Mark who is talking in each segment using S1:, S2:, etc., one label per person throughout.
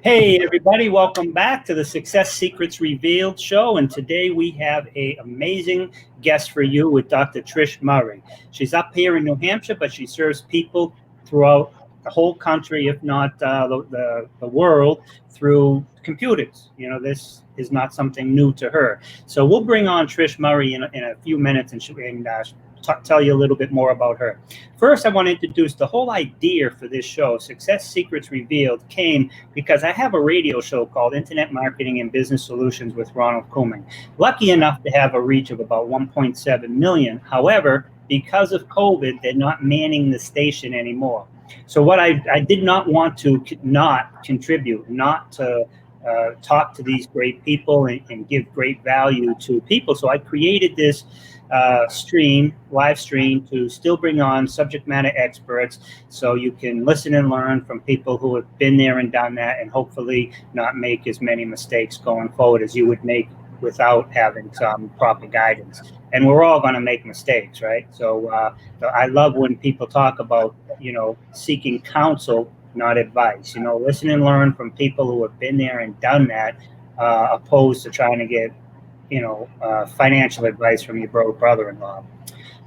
S1: Hey everybody, welcome back to the Success Secrets Revealed show, and today we have an amazing guest for you with Dr. Trish Murray. She's up here in New Hampshire, but she serves people throughout the whole country, if not the world, through computers. You know, this is not something new to her. So we'll bring on Trish Murray in a few minutes and tell you a little bit more about her. First, I want to introduce the whole idea for this show, Success Secrets Revealed, came because I have a radio show called Internet Marketing and Business Solutions with Ronald Couming. Lucky enough to have a reach of about 1.7 million. However, because of COVID, they're not manning the station anymore. So what I did not want to not contribute, not to talk to these great people and give great value to people. So I created this live stream to still bring on subject matter experts so you can listen and learn from people who have been there and done that, and hopefully not make as many mistakes going forward as you would make without having some proper guidance. And we're all going to make mistakes, right? So I love when people talk about, seeking counsel, not advice. Listen and learn from people who have been there and done that, opposed to trying to get financial advice from your brother-in-law.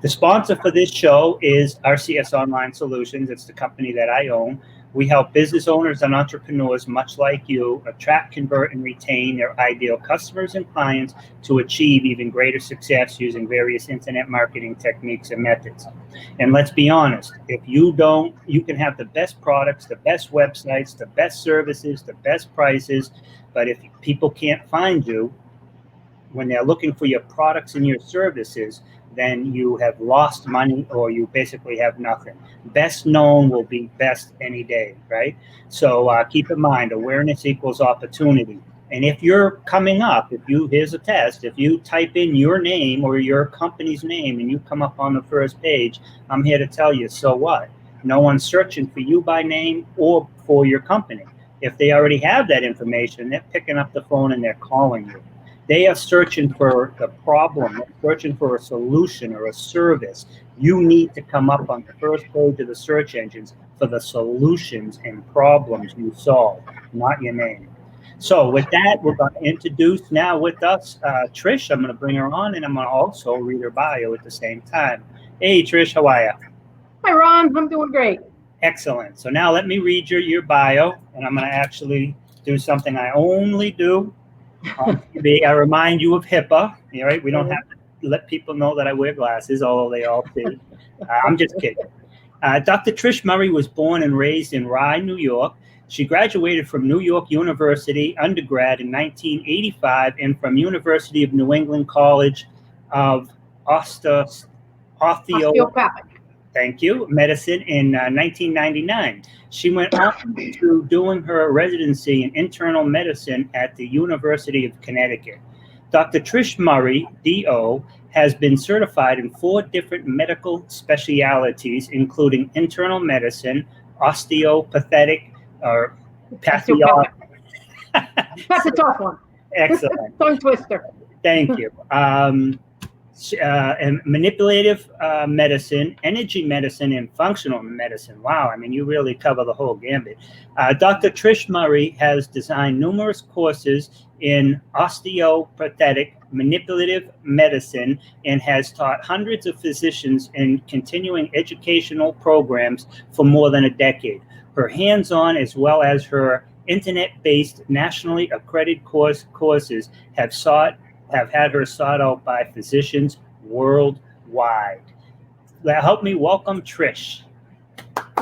S1: The sponsor for this show is RCS Online Solutions. It's the company that I own. We help business owners and entrepreneurs, much like you, attract, convert, and retain their ideal customers and clients to achieve even greater success using various internet marketing techniques and methods. And let's be honest, if you don't, you can have the best products, the best websites, the best services, the best prices, but if people can't find you when they're looking for your products and your services, then you have lost money, or you basically have nothing. Best known will be best any day, right? So keep in mind, awareness equals opportunity. And if you're coming up, here's a test, if you type in your name or your company's name and you come up on the first page, I'm here to tell you, so what? No one's searching for you by name or for your company. If they already have that information, they're picking up the phone and they're calling you. They are searching for the problem, searching for a solution or a service. You need to come up on the first page of the search engines for the solutions and problems you solve, not your name. So with that, we're going to introduce now with us Trish. I'm going to bring her on, and I'm going to also read her bio at the same time. Hey, Trish, how are you?
S2: Hi, Ron. I'm doing great.
S1: Excellent. So now let me read your bio, and I'm going to actually do something I only do on TV. I remind you of HIPAA. All right, we don't have to let people know that I wear glasses, although they all see. I'm just kidding. Dr. Trish Murray was born and raised in Rye, New York. She graduated from New York University undergrad in 1985 and from University of New England College of Osteopathic. Thank you. Medicine in 1999. She went on to doing her residency in internal medicine at the University of Connecticut. Dr. Trish Murray, DO, has been certified in 4 different medical specialties, including internal medicine, osteopathic, or pathiology.
S2: That's a tough one.
S1: Excellent.
S2: Tongue twister.
S1: Thank you. And manipulative medicine, energy medicine, and functional medicine. Wow, I mean, you really cover the whole gambit. Dr. Trish Murray has designed numerous courses in osteopathic manipulative medicine and has taught hundreds of physicians in continuing educational programs for more than a decade. Her hands-on as well as her internet-based nationally accredited courses have had her sought out by physicians worldwide. Help me welcome Trish.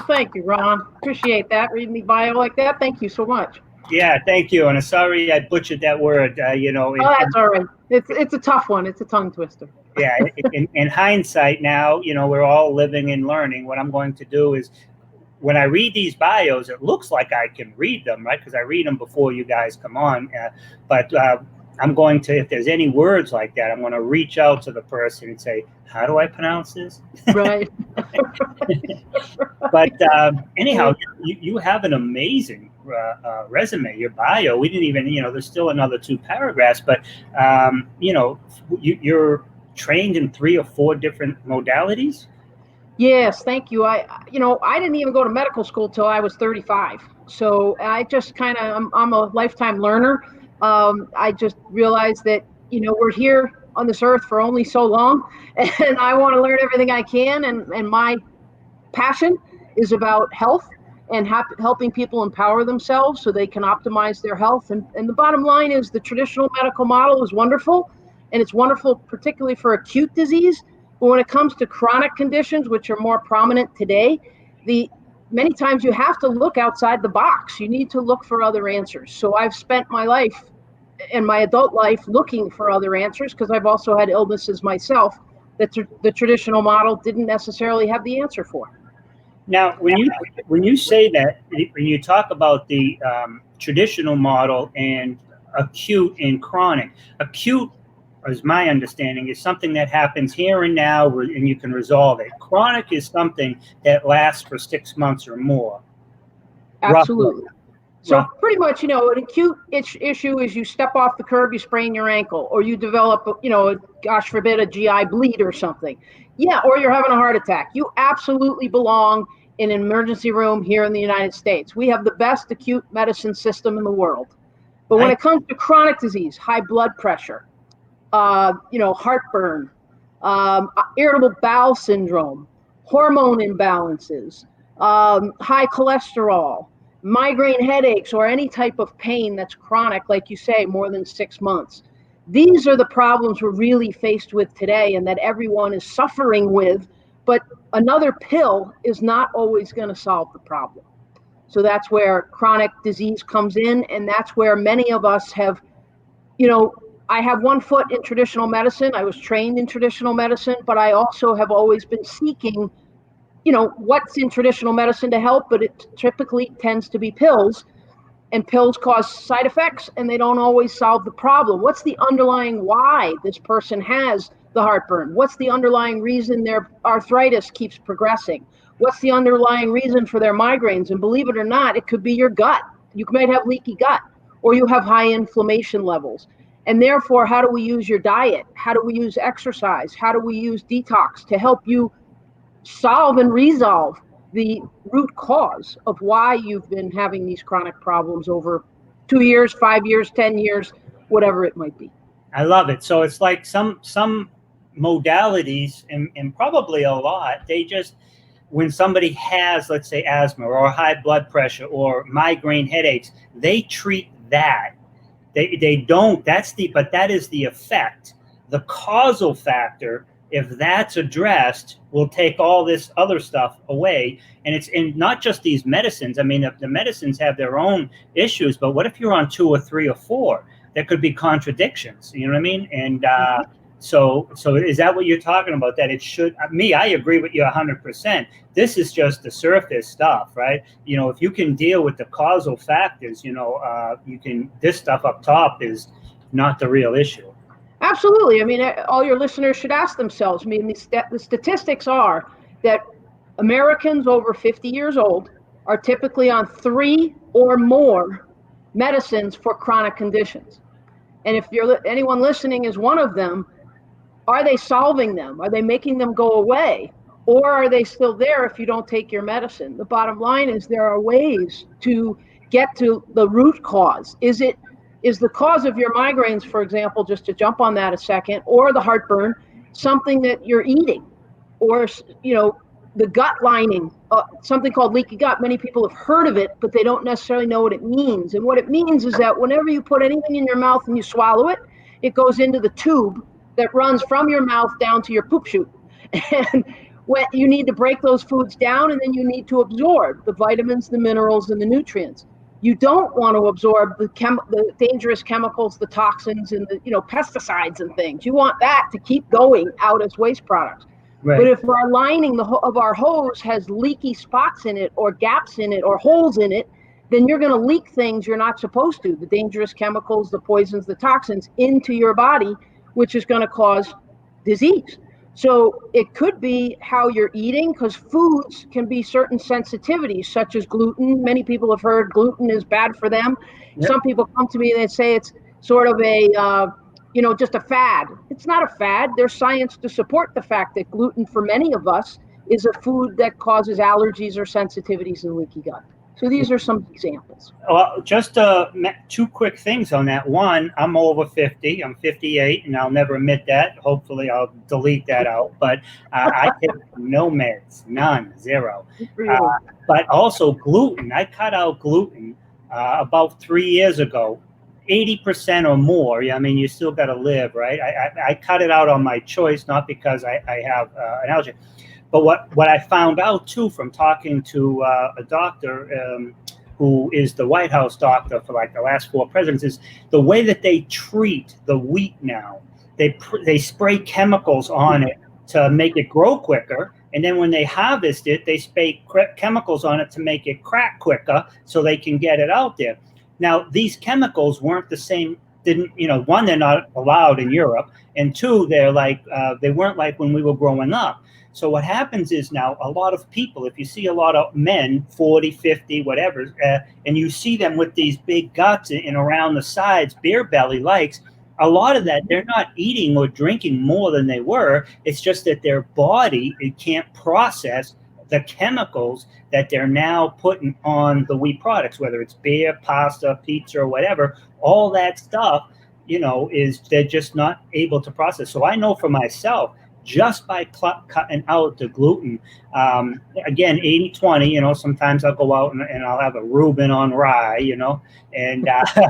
S2: Thank you, Ron. Appreciate that. Reading the bio like that. Thank you so much.
S1: Yeah, thank you. And I'm sorry I butchered that word.
S2: That's all right. It's a tough one. It's a tongue twister.
S1: Yeah. In hindsight now, we're all living and learning. What I'm going to do is, when I read these bios, it looks like I can read them, right? Because I read them before you guys come on. But I'm going to, if there's any words like that, I'm going to reach out to the person and say, how do I pronounce this?
S2: Right.
S1: But anyhow, you have an amazing resume, your bio. We didn't even, there's still another 2 paragraphs, but, you're trained in 3 or 4 different modalities?
S2: Yes, thank you. I didn't even go to medical school till I was 35. So I just I'm a lifetime learner. I just realized that, we're here on this earth for only so long, and I want to learn everything I can. And my passion is about health and helping people empower themselves so they can optimize their health. And the bottom line is the traditional medical model is wonderful, and it's wonderful particularly for acute disease. But when it comes to chronic conditions, which are more prominent today, many times you have to look outside the box. You need to look for other answers. So I've spent my life and my adult life looking for other answers, because I've also had illnesses myself that the traditional model didn't necessarily have the answer for.
S1: Now, when you say that, when you talk about the traditional model and acute and chronic, acute, as my understanding, is something that happens here and now, and you can resolve it. Chronic is something that lasts for 6 months or more.
S2: Absolutely.
S1: Roughly.
S2: So pretty much, an acute issue is you step off the curb, you sprain your ankle, or you develop, gosh forbid, a GI bleed or something. Yeah, or you're having a heart attack. You absolutely belong in an emergency room here in the United States. We have the best acute medicine system in the world. But when it comes to chronic disease, high blood pressure, heartburn, irritable bowel syndrome, hormone imbalances, high cholesterol, migraine headaches, or any type of pain that's chronic, like you say, more than 6 months. These are the problems we're really faced with today, and that everyone is suffering with. But another pill is not always going to solve the problem. So that's where chronic disease comes in, and that's where many of us have, I have one foot in traditional medicine. I was trained in traditional medicine, but I also have always been seeking, what's in traditional medicine to help, but it typically tends to be pills, and pills cause side effects, and they don't always solve the problem. What's the underlying why this person has the heartburn? What's the underlying reason their arthritis keeps progressing? What's the underlying reason for their migraines? And believe it or not, it could be your gut. You might have leaky gut, or you have high inflammation levels. And therefore, how do we use your diet? How do we use exercise? How do we use detox to help you solve and resolve the root cause of why you've been having these chronic problems over 2 years, 5 years, 10 years, whatever it might be?
S1: I love it. So it's like some modalities, and probably a lot, they just, when somebody has, let's say, asthma or high blood pressure or migraine headaches, they treat that. They don't, but that is the effect. The causal factor, if that's addressed, will take all this other stuff away. And it's in not just these medicines. I mean, the medicines have their own issues, but what if you're on 2 or 3 or 4? There could be contradictions, you know what I mean? And so is that what you're talking about? That it should, I agree with you 100%. This is just the surface stuff, right? If you can deal with the causal factors, this stuff up top is not the real issue.
S2: Absolutely. I mean, all your listeners should ask themselves. I mean, the statistics are that Americans over 50 years old are typically on 3 or more medicines for chronic conditions. And if anyone listening is one of them, are they solving them? Are they making them go away? Or are they still there if you don't take your medicine? The bottom line is there are ways to get to the root cause. Is the cause of your migraines, for example, just to jump on that a second, or the heartburn, something that you're eating, or the gut lining, something called leaky gut? Many people have heard of it, but they don't necessarily know what it means. And what it means is that whenever you put anything in your mouth and you swallow it, it goes into the tube that runs from your mouth down to your poop chute. And when you need to break those foods down, and then you need to absorb the vitamins, the minerals, and the nutrients. You don't want to absorb the dangerous chemicals, the toxins, and the pesticides and things. You want that to keep going out as waste products. Right. But if our lining of our hose has leaky spots in it, or gaps in it, or holes in it, then you're going to leak things you're not supposed to, the dangerous chemicals, the poisons, the toxins, into your body, which is going to cause disease. So it could be how you're eating, because foods can be certain sensitivities, such as gluten. Many people have heard gluten is bad for them. Yep. Some people come to me and they say it's sort of a, just a fad. It's not a fad. There's science to support the fact that gluten, for many of us, is a food that causes allergies or sensitivities in leaky gut. So these are some examples.
S1: Well, just two quick things on that. One, I'm over 50. I'm 58, and I'll never admit that. Hopefully, I'll delete that out. But I take no meds, none, zero. But also gluten. I cut out gluten about 3 years ago, 80% or more. I mean, you still got to live, right? I cut it out on my choice, not because I have an allergy. But what I found out, too, from talking to a doctor who is the White House doctor for like the last 4 presidents, is the way that they treat the wheat now. They spray chemicals on it to make it grow quicker. And then when they harvest it, they spray chemicals on it to make it crack quicker so they can get it out there. Now, these chemicals weren't the same. One, they're not allowed in Europe. And 2, they're like, they weren't like when we were growing up. So what happens is now a lot of people, if you see a lot of men, 40, 50, whatever, and you see them with these big guts and around the sides, beer belly likes, a lot of that, they're not eating or drinking more than they were. It's just that their body, it can't process the chemicals that they're now putting on the wheat products, whether it's beer, pasta, pizza, or whatever. All that stuff, is they're just not able to process. So I know for myself, just by cutting out the gluten, again, 80-20, sometimes I'll go out and I'll have a Reuben on rye, and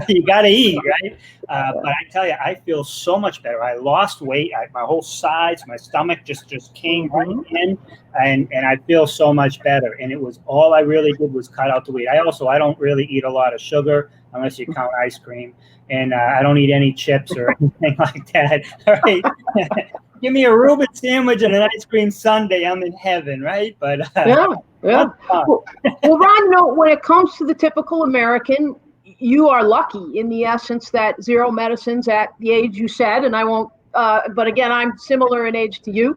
S1: you got to eat, right? But I tell you, I feel so much better. I lost weight. My whole sides, my stomach just came right in, and I feel so much better. And it was all I really did was cut out the wheat. I don't really eat a lot of sugar unless you count ice cream. And I don't eat any chips or anything like that. All right. Give me a Reuben sandwich and an ice cream sundae, I'm in heaven, right? But
S2: yeah. Well, Ron, when it comes to the typical American, you are lucky in the essence that zero medicines at the age you said, and I won't. But again, I'm similar in age to you.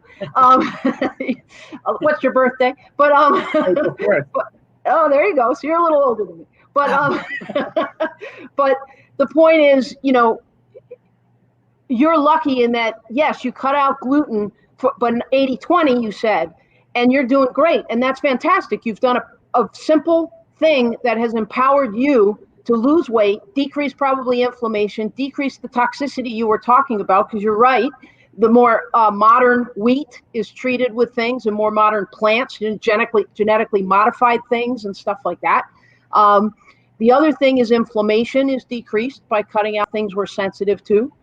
S2: What's your birthday? But oh, there you go. So you're a little older than me. But but the point is, you're lucky in that, yes, you cut out gluten, but 80-20, you said, and you're doing great. And that's fantastic. You've done a simple thing that has empowered you to lose weight, decrease probably inflammation, decrease the toxicity you were talking about, because you're right. The more modern wheat is treated with things, and more modern plants, genetically modified things and stuff like that. The other thing is inflammation is decreased by cutting out things we're sensitive to.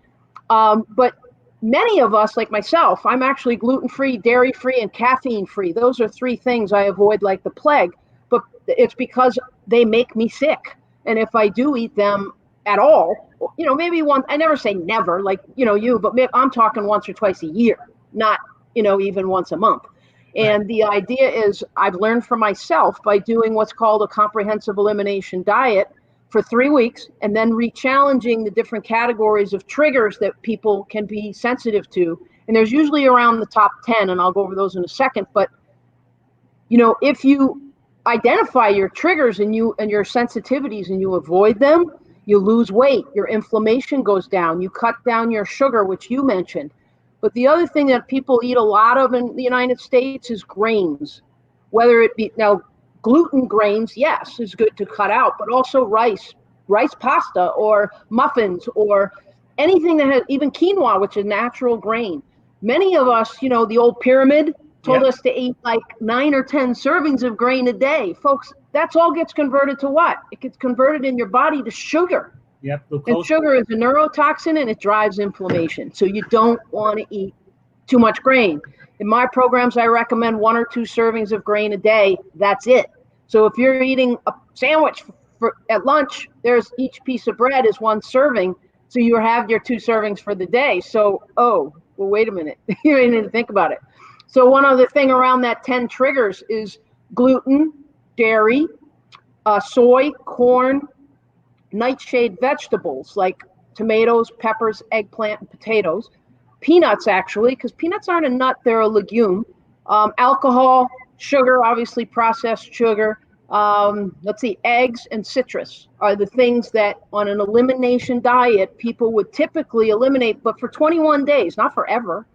S2: But many of us, like myself, I'm actually gluten-free, dairy-free, and caffeine-free. Those are 3 things I avoid like the plague, but it's because they make me sick. And if I do eat them at all, maybe one, I never say never, like, but maybe I'm talking once or twice a year, not, even once a month. And the idea is I've learned for myself by doing what's called a comprehensive elimination diet for 3 weeks, and then re-challenging the different categories of triggers that people can be sensitive to. And there's usually around the top 10, and I'll go over those in a second. But, if you identify your triggers and your sensitivities and you avoid them, you lose weight, your inflammation goes down, you cut down your sugar, which you mentioned. But the other thing that people eat a lot of in the United States is grains, whether it be now, gluten grains, yes, is good to cut out, but also rice pasta, or muffins, or anything that has, even quinoa, which is natural grain. Many of us, the old pyramid told us to eat like 9 or 10 servings of grain a day. Folks, that's all gets converted to what? It gets converted in your body to sugar.
S1: Yep.
S2: And sugar is a neurotoxin, and it drives inflammation. So you don't want to eat too much grain. In my programs, I recommend 1 or 2 servings of grain a day. That's it. So if you're eating a sandwich at lunch, there's each piece of bread is 1 serving. So you have your 2 servings for the day. So, wait a minute. You need to think about it. So one other thing around that 10 triggers is gluten, dairy, soy, corn, nightshade vegetables like tomatoes, peppers, eggplant, and potatoes. Peanuts, actually, because peanuts aren't a nut, they're a legume. Alcohol, sugar, obviously processed sugar. Eggs and citrus are the things that on an elimination diet, people would typically eliminate, but for 21 days, not forever.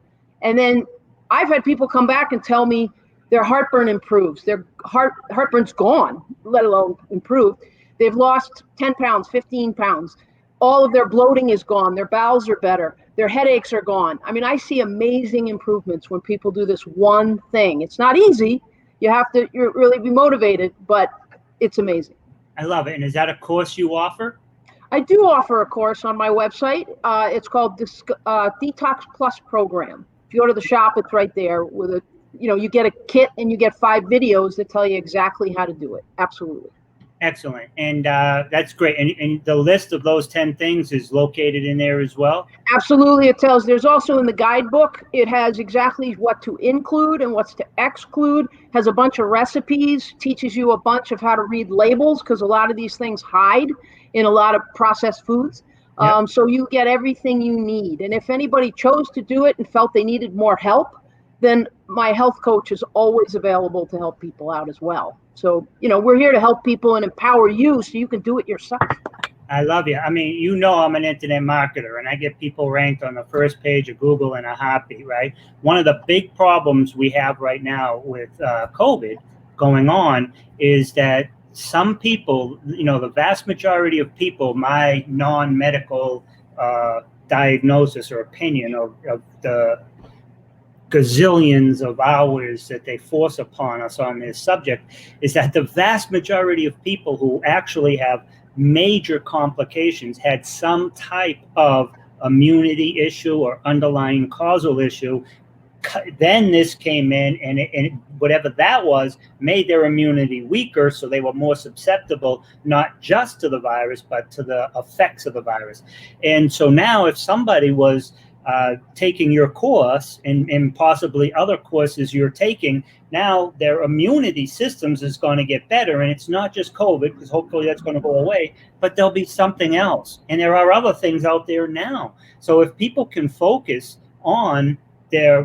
S2: And then I've had people come back and tell me, Their heartburn improves. Their heartburn's gone, let alone improved. They've lost 10 pounds, 15 pounds. All of their bloating is gone. Their bowels are better. Their headaches are gone. I mean, I see amazing improvements when people do this one thing. It's not easy. You have to really be motivated, but it's amazing.
S1: I love it. And is that a course you offer?
S2: I do offer a course on my website. It's called Detox Plus Program. If you go to the shop, it's right there with a, you get a kit and you get 5 videos that tell you exactly how to do it. Absolutely.
S1: Excellent. And that's great. And the list of those 10 things is located in there as well?
S2: Absolutely. There's also in the guidebook, it has exactly what to include and what's to exclude, has a bunch of recipes, teaches you a bunch of how to read labels, because a lot of these things hide in a lot of processed foods.
S1: Yep.
S2: So you get everything you need. And if anybody chose to do it and felt they needed more help, then my health coach is always available to help people out as well. So, we're here to help people and empower you so you can do it yourself.
S1: I love you. I mean, I'm an internet marketer, and I get people ranked on the first page of Google in a heartbeat, right? One of the big problems we have right now with COVID going on is that some people, the vast majority of people, my non-medical diagnosis or opinion of the gazillions of hours that they force upon us on this subject, is that the vast majority of people who actually have major complications had some type of immunity issue or underlying causal issue. Then this came in, and whatever that was made their immunity weaker, so they were more susceptible not just to the virus but to the effects of the virus. And so now if somebody was taking your course and possibly other courses you're taking, now their immunity systems is going to get better. And it's not just COVID, because hopefully that's going to go away, but there'll be something else. And there are other things out there now. So if people can focus on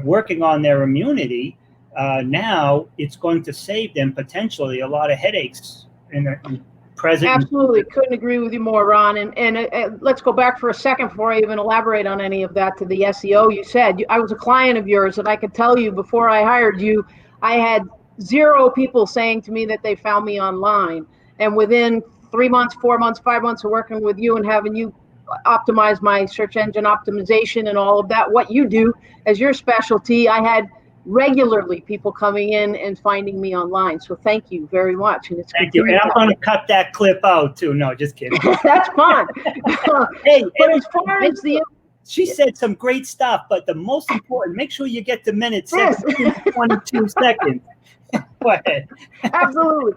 S1: working on their immunity, now it's going to save them potentially a lot of headaches in the present.
S2: Absolutely. Couldn't agree with you more, Ron. And let's go back for a second before I even elaborate on any of that to the SEO. You said I was a client of yours, and I could tell you before I hired you, I had 0 people saying to me that they found me online. And within 3 months, 4 months, 5 months of working with you and having you optimize my search engine optimization and all of that, what you do as your specialty, I had regularly people coming in and finding me online. So thank you very much. And
S1: thank you. And I'm going to cut that clip out too. No, just kidding.
S2: That's fine.
S1: Hey,
S2: but as far as
S1: she said some great stuff, but the most important, make sure you get to minute 22 seconds. Go ahead.
S2: Absolutely.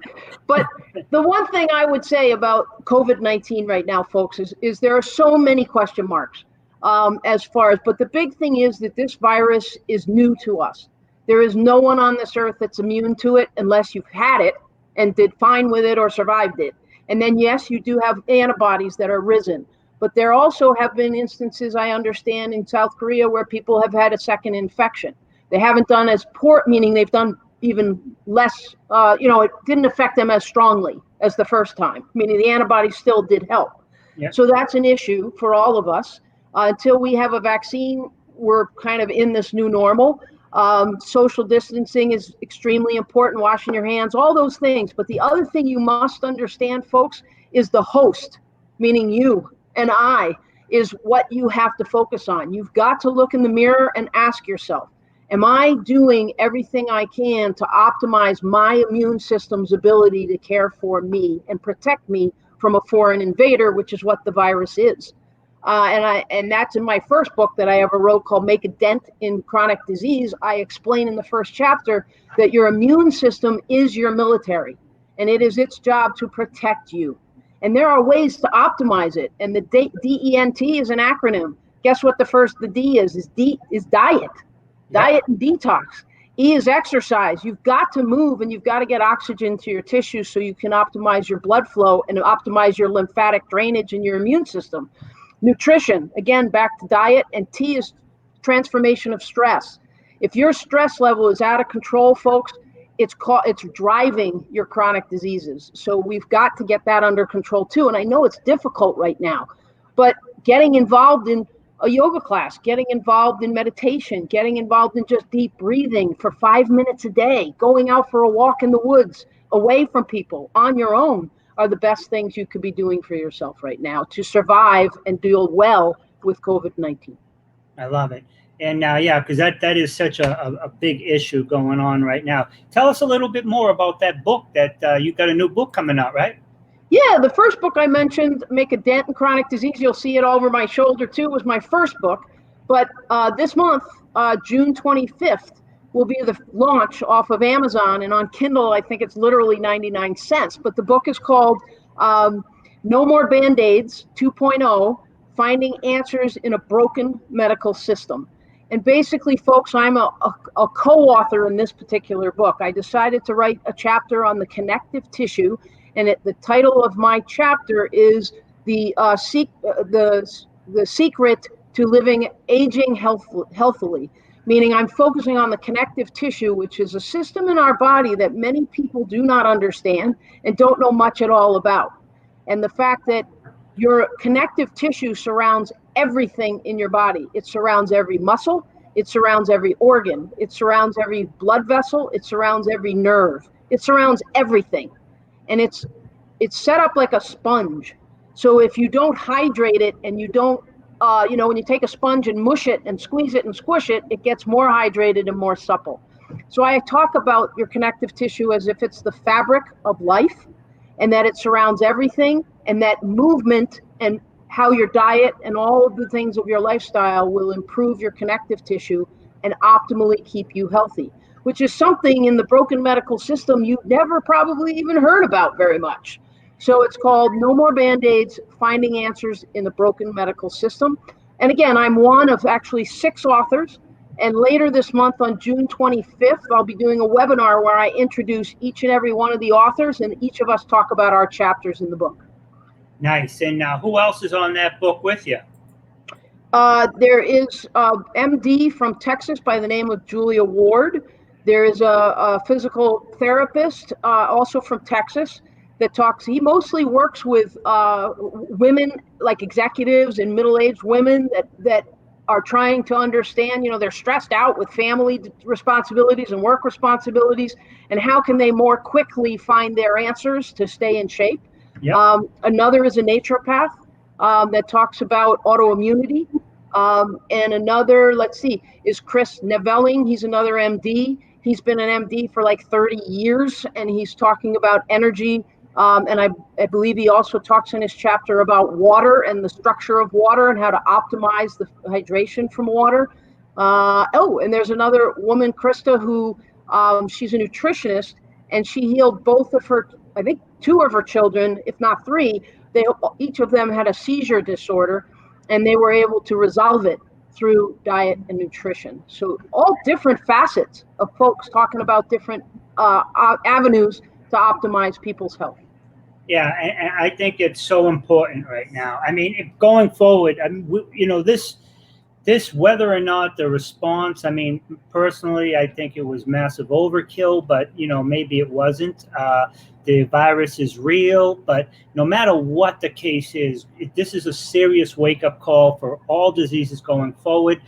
S2: But the one thing I would say about COVID-19 right now, folks, is there are so many question marks but the big thing is that this virus is new to us. There is no one on this earth that's immune to it unless you've had it and did fine with it or survived it. And then, yes, you do have antibodies that are risen. But there also have been instances, I understand, in South Korea where people have had a second infection. They haven't done as poor, meaning they've done even less, it didn't affect them as strongly as the first time, meaning the antibodies still did help.
S1: Yep.
S2: So that's an issue for all of us. Until we have a vaccine, we're kind of in this new normal. Social distancing is extremely important, washing your hands, all those things. But the other thing you must understand, folks, is the host, meaning you and I, is what you have to focus on. You've got to look in the mirror and ask yourself, am I doing everything I can to optimize my immune system's ability to care for me and protect me from a foreign invader, which is what the virus is? And that's in my first book that I ever wrote called Make a Dent in Chronic Disease. I explain in the first chapter that your immune system is your military, and it is its job to protect you. And there are ways to optimize it. And the DENT is an acronym. Guess what the D is? D is diet. Diet and detox. E is exercise. You've got to move, and you've got to get oxygen to your tissues so you can optimize your blood flow and optimize your lymphatic drainage and your immune system. Nutrition, again, back to diet, and T is transformation of stress. If your stress level is out of control, folks, it's driving your chronic diseases. So we've got to get that under control too. And I know it's difficult right now, but getting involved in a yoga class, getting involved in meditation, getting involved in just deep breathing for 5 minutes a day, going out for a walk in the woods, away from people, on your own, are the best things you could be doing for yourself right now to survive and deal well with COVID-19.
S1: I love it. And yeah, because that is such a big issue going on right now. Tell us a little bit more about that book that you got a new book coming out, right?
S2: Yeah, the first book I mentioned, Make a Dent in Chronic Disease, you'll see it all over my shoulder too, was my first book. But this month, June 25th, will be the launch off of Amazon, and on Kindle, I think it's literally 99 cents. But the book is called No More Band-Aids 2.0, Finding Answers in a Broken Medical System. And basically, folks, I'm a co-author in this particular book. I decided to write a chapter on the connective tissue, and the title of my chapter is the secret to living aging healthily. Meaning, I'm focusing on the connective tissue, which is a system in our body that many people do not understand and don't know much at all about. And the fact that your connective tissue surrounds everything in your body. It surrounds every muscle. It surrounds every organ. It surrounds every blood vessel. It surrounds every nerve. It surrounds everything. And it's set up like a sponge. So if you don't hydrate it and you don't, when you take a sponge and mush it and squeeze it and squish it, it gets more hydrated and more supple. So I talk about your connective tissue as if it's the fabric of life, and that it surrounds everything, and that movement and how your diet and all of the things of your lifestyle will improve your connective tissue and optimally keep you healthy, which is something in the broken medical system you've never probably even heard about very much. So it's called No More Band-Aids, Finding Answers in the Broken Medical System. And again, I'm one of actually 6 authors. And later this month on June 25th, I'll be doing a webinar where I introduce each and every one of the authors, and each of us talk about our chapters in the book.
S1: Nice. And who else is on that book with you?
S2: There is MD from Texas by the name of Julia Ward. There is a physical therapist also from Texas that talks. He mostly works with women, like executives and middle-aged women that are trying to understand, they're stressed out with family responsibilities and work responsibilities, and how can they more quickly find their answers to stay in shape. Yep. Another is a naturopath that talks about autoimmunity. And another, is Chris Neveling. He's another MD. He's been an MD for like 30 years, and he's talking about energy. And I believe he also talks in his chapter about water and the structure of water and how to optimize the hydration from water. And there's another woman, Krista, who she's a nutritionist, and she healed both of her, I think 2 of her children, if not 3. Each of them had a seizure disorder, and they were able to resolve it through diet and nutrition. So all different facets of folks talking about different avenues to optimize people's health.
S1: Yeah, and I think it's so important right now. I mean, going forward, this whether or not the response, personally, I think it was massive overkill, but, maybe it wasn't. The virus is real, but no matter what the case is, this is a serious wake-up call for all diseases going forward.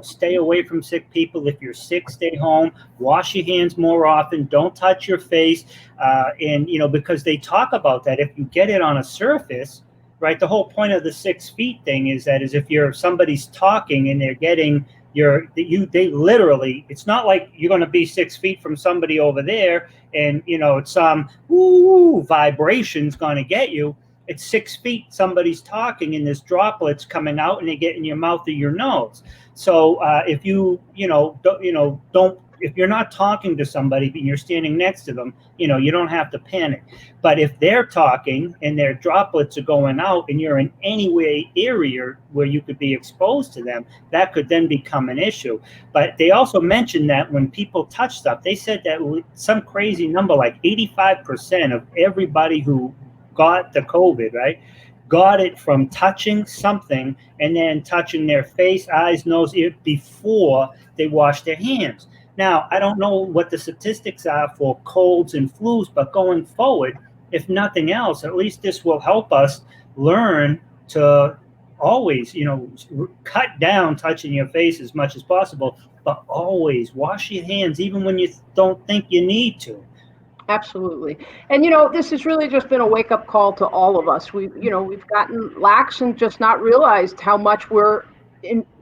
S1: Stay away from sick people. If you're sick, stay home. Wash your hands more often. Don't touch your face. Because they talk about that. If you get it on a surface, right, the whole point of the 6 feet thing is if somebody's talking and they're getting they literally, it's not like you're going to be 6 feet from somebody over there and it's some vibration's going to get you. It's 6 feet, somebody's talking and there's droplets coming out and they get in your mouth or your nose. So if if you're not talking to somebody but you're standing next to them, you don't have to panic. But if they're talking and their droplets are going out and you're in any way area where you could be exposed to them, that could then become an issue. But they also mentioned that when people touch stuff, they said that some crazy number, like 85% of everybody who got the COVID, right, got it from touching something and then touching their face, eyes, nose, ear before they wash their hands. Now, I don't know what the statistics are for colds and flus, but going forward, if nothing else, at least this will help us learn to always, cut down touching your face as much as possible, but always wash your hands, even when you don't think you need to.
S2: Absolutely. And, this has really just been a wake-up call to all of us. We've gotten lax and just not realized how much we're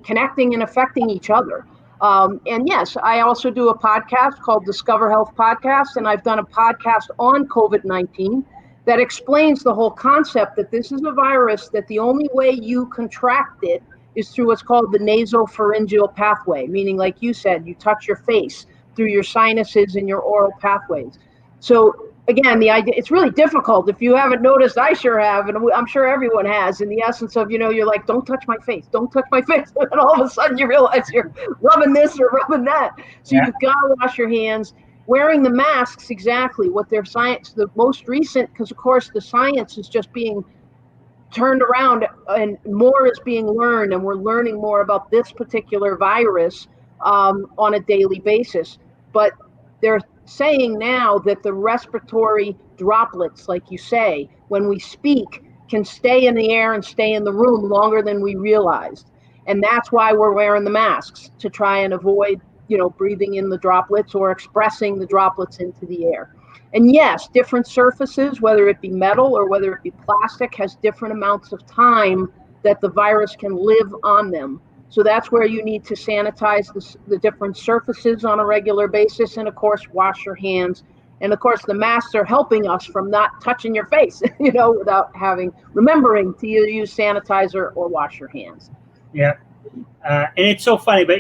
S2: connecting and affecting each other. And yes, I also do a podcast called Discover Health Podcast, and I've done a podcast on COVID-19 that explains the whole concept that this is a virus that the only way you contract it is through what's called the nasopharyngeal pathway, meaning, like you said, you touch your face through your sinuses and your oral pathways. So again, the idea, it's really difficult. If you haven't noticed, I sure have, and I'm sure everyone has, in the essence of, you're like, don't touch my face, don't touch my face. And all of a sudden you realize you're rubbing this or rubbing that. So You've got to wash your hands. Wearing the masks, exactly what their science, the most recent, because of course the science is just being turned around and more is being learned, and we're learning more about this particular virus on a daily basis. But they're saying now that the respiratory droplets, like you say, when we speak, can stay in the air and stay in the room longer than we realized. And that's why we're wearing the masks, to try and avoid, breathing in the droplets or expressing the droplets into the air. And yes, different surfaces, whether it be metal or whether it be plastic, has different amounts of time that the virus can live on them. So that's where you need to sanitize the different surfaces on a regular basis, and of course, wash your hands. And of course, the masks are helping us from not touching your face, without remembering to either use sanitizer or wash your hands.
S1: Yeah. And it's so funny, but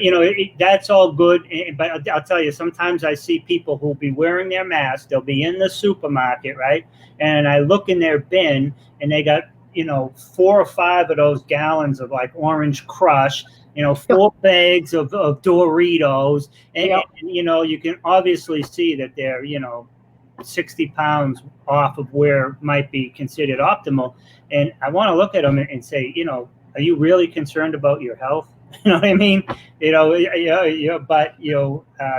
S1: that's all good. But I'll tell you, sometimes I see people who'll be wearing their mask. They'll be in the supermarket, right? And I look in their bin, and they got 4 or 5 of those gallons of like Orange Crush, 4 bags of Doritos, and you can obviously see that they're 60 pounds off of where might be considered optimal. And I want to look at them and say, are you really concerned about your health? You know what I mean?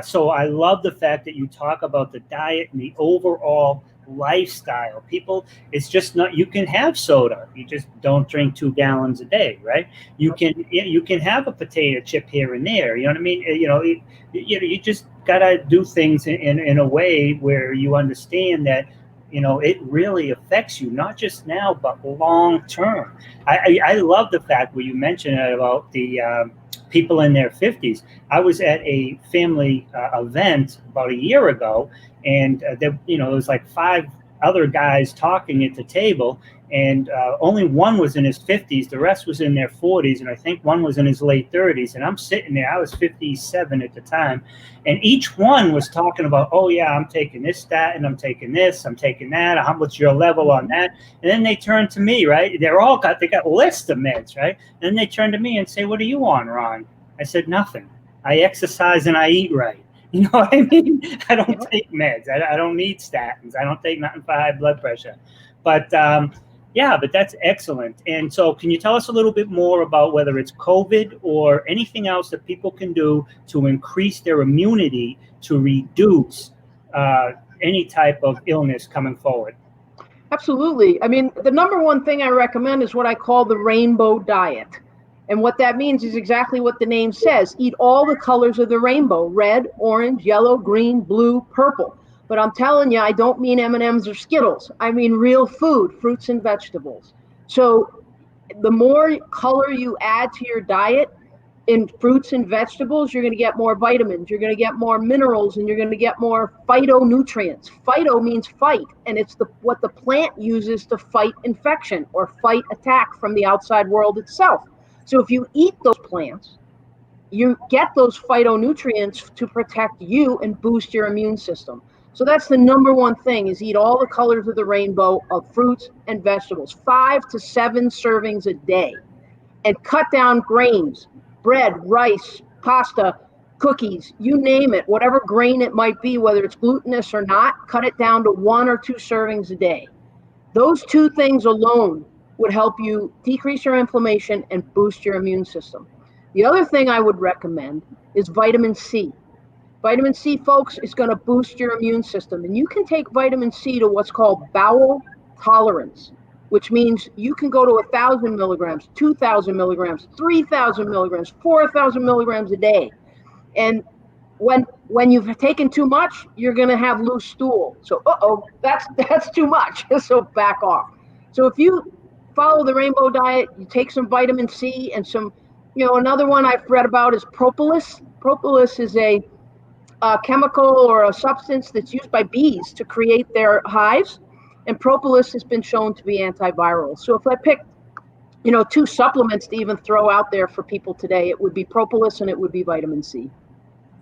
S1: So I love the fact that you talk about the diet and the overall lifestyle. People, it's just not, you can have soda, you just don't drink 2 gallons a day, right? You can have a potato chip here and there, you know what I mean? You just gotta do things in a way where you understand that it really affects you, not just now, but long term. I love the fact where you mentioned about the people in their 50s. I was at a family event about a year ago, and there was like 5 other guys talking at the table, and only one was in his 50s. The rest was in their 40s, and I think one was in his late 30s. And I'm sitting there, I was 57 at the time, and each one was talking about, oh yeah, I'm taking this statin, I'm taking this, I'm taking that, what's your level on that? And then they turn to me, right? They got lists of meds, right? And then they turn to me and say, what are you on, Ron? I said, nothing. I exercise and I eat right. You know what I mean? I don't take meds. I don't need statins. I don't take nothing for high blood pressure. But but that's excellent. And so can you tell us a little bit more about whether it's COVID or anything else that people can do to increase their immunity to reduce any type of illness coming forward?
S2: Absolutely. I mean, the number one thing I recommend is what I call the rainbow diet. And what that means is exactly what the name says. Eat all the colors of the rainbow: red, orange, yellow, green, blue, purple. But I'm telling you, I don't mean M&Ms or Skittles. I mean real food, fruits and vegetables. So the more color you add to your diet in fruits and vegetables, you're going to get more vitamins, you're going to get more minerals, and you're going to get more phytonutrients. Phyto means fight, and it's what the plant uses to fight infection or fight attack from the outside world itself. So if you eat those plants, you get those phytonutrients to protect you and boost your immune system. So that's the number one thing, is eat all the colors of the rainbow of fruits and vegetables, 5 to 7 servings a day, and cut down grains, bread, rice, pasta, cookies, you name it, whatever grain it might be, whether it's glutinous or not, cut it down to 1 or 2 servings a day. Those 2 things alone would help you decrease your inflammation and boost your immune system. The other thing I would recommend is vitamin C. Vitamin C, folks, is going to boost your immune system. And you can take vitamin C to what's called bowel tolerance. which means you can go to 1,000 milligrams, 2,000 milligrams, 3,000 milligrams, 4,000 milligrams a day. And when you've taken too much, you're going to have loose stool. So, that's too much. So back off. So if you follow the rainbow diet, you take some vitamin C and some, another one I've read about is propolis. Propolis is a chemical or a substance that's used by bees to create their hives. And propolis has been shown to be antiviral. So if I pick, two supplements to even throw out there for people today, it would be propolis and it would be vitamin C.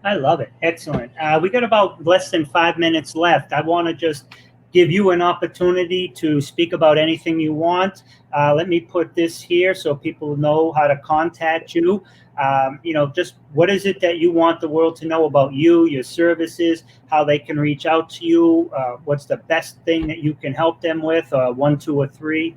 S1: I love it. Excellent. We got about less than 5 minutes left. I want to just give you an opportunity to speak about anything you want. Let me put this here so people know how to contact you. Just what is it that you want the world to know about you, your services, how they can reach out to you, what's the best thing that you can help them with, 1, 2, or 3?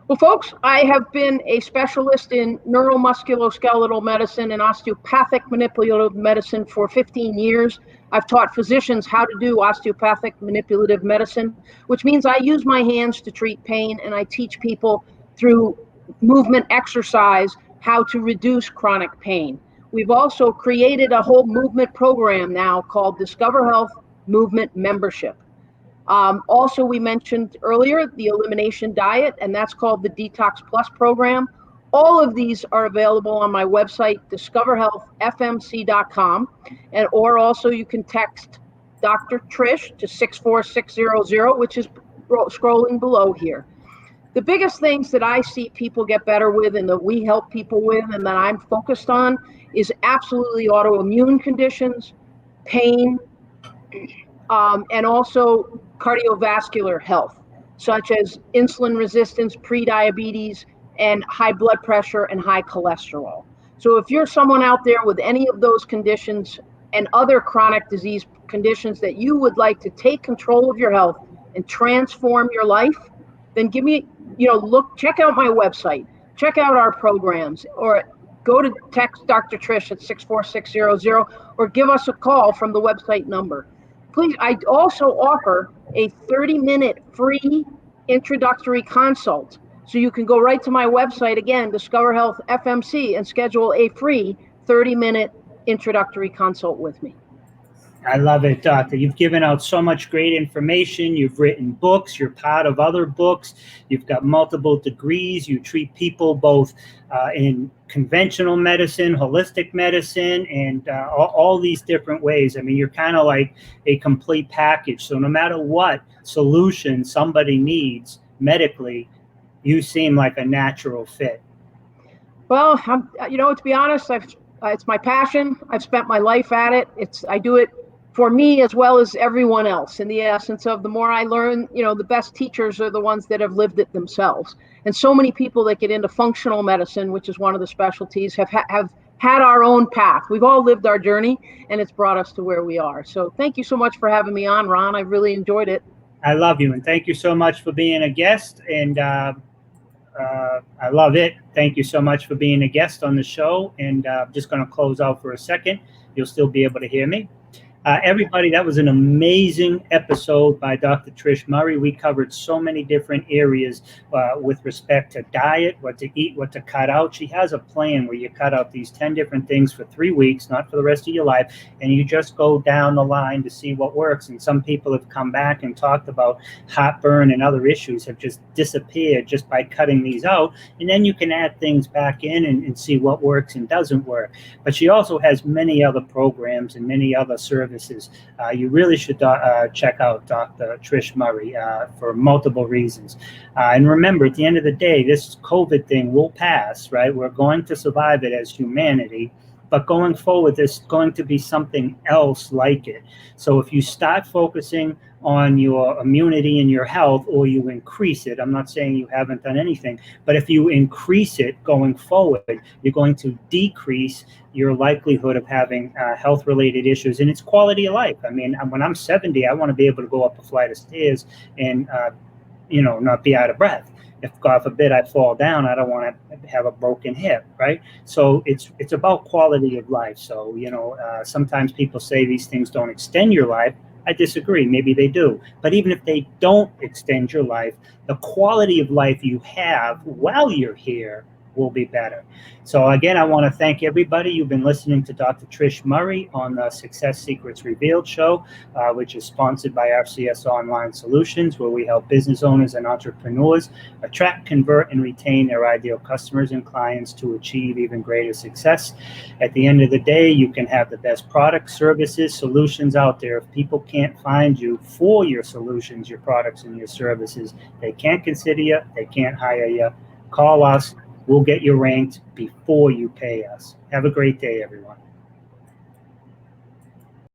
S2: Well, folks, I have been a specialist in neuromusculoskeletal medicine and osteopathic manipulative medicine for 15 years. I've taught physicians how to do osteopathic manipulative medicine, which means I use my hands to treat pain, and I teach people through movement exercise how to reduce chronic pain. We've also created a whole movement program now called Discover Health Movement Membership. Also, we mentioned earlier the elimination diet, and that's called the Detox Plus program. All of these are available on my website, discoverhealthfmc.com, or also you can text Dr. Trish to 64600, which is scrolling below here. The biggest things that I see people get better with and that we help people with and that I'm focused on is absolutely autoimmune conditions, pain, and also cardiovascular health, such as insulin resistance, prediabetes, and high blood pressure and high cholesterol. So if you're someone out there with any of those conditions and other chronic disease conditions that you would like to take control of your health and transform your life, then give me, check out my website, check out our programs, or go to text Dr. Trish at 64600 or give us a call from the website number. Please, I also offer a 30-minute free introductory consult. So you can go right to my website, again, Discover Health FMC, and schedule a free 30-minute introductory consult with me.
S1: I love it, Doctor. You've given out so much great information. You've written books. You're part of other books. You've got multiple degrees. You treat people both in conventional medicine, holistic medicine, and all these different ways. I mean, you're kind of like a complete package. So no matter what solution somebody needs medically, you seem like a natural fit.
S2: Well, to be honest, it's my passion. I've spent my life at it. I do it for me as well as everyone else, in the essence of the more I learn, the best teachers are the ones that have lived it themselves. And so many people that get into functional medicine, which is one of the specialties, have had our own path. We've all lived our journey, and it's brought us to where we are. So thank you so much for having me on, Ron. I really enjoyed it.
S1: I love you, and thank you so much for being a guest. And I love it. Thank you so much for being a guest on the show. And I'm just going to close out for a second. You'll still be able to hear me. Everybody, that was an amazing episode by Dr. Trish Murray. We covered so many different areas with respect to diet, what to eat, what to cut out. She has a plan where you cut out these 10 different things for 3 weeks, not for the rest of your life, and you just go down the line to see what works. And some people have come back and talked about heartburn and other issues have just disappeared just by cutting these out. And then you can add things back in and see what works and doesn't work. But she also has many other programs and many other services. You really should check out Dr. Trish Murray for multiple reasons. And remember, at the end of the day, this COVID thing will pass, right? We're going to survive it as humanity. But going forward, there's going to be something else like it. So if you start focusing on your immunity and your health, or you increase it, I'm not saying you haven't done anything, but if you increase it going forward, you're going to decrease your likelihood of having health-related issues, and it's quality of life. I mean, when I'm 70, I want to be able to go up a flight of stairs and, not be out of breath. If God forbid I fall down, I don't want to have a broken hip, right? So it's about quality of life. So, sometimes people say these things don't extend your life. I disagree. Maybe they do. But even if they don't extend your life, the quality of life you have while you're here will be better. So again, I want to thank everybody. You've been listening to Dr. Trish Murray on the Success Secrets Revealed show, which is sponsored by RCS Online Solutions, where we help business owners and entrepreneurs attract, convert, and retain their ideal customers and clients to achieve even greater success. At the end of the day, you can have the best products, services, solutions out there. If people can't find you for your solutions, your products, and your services, they can't consider you, they can't hire you. Call us. We'll get you ranked before you pay us. Have a great day, everyone.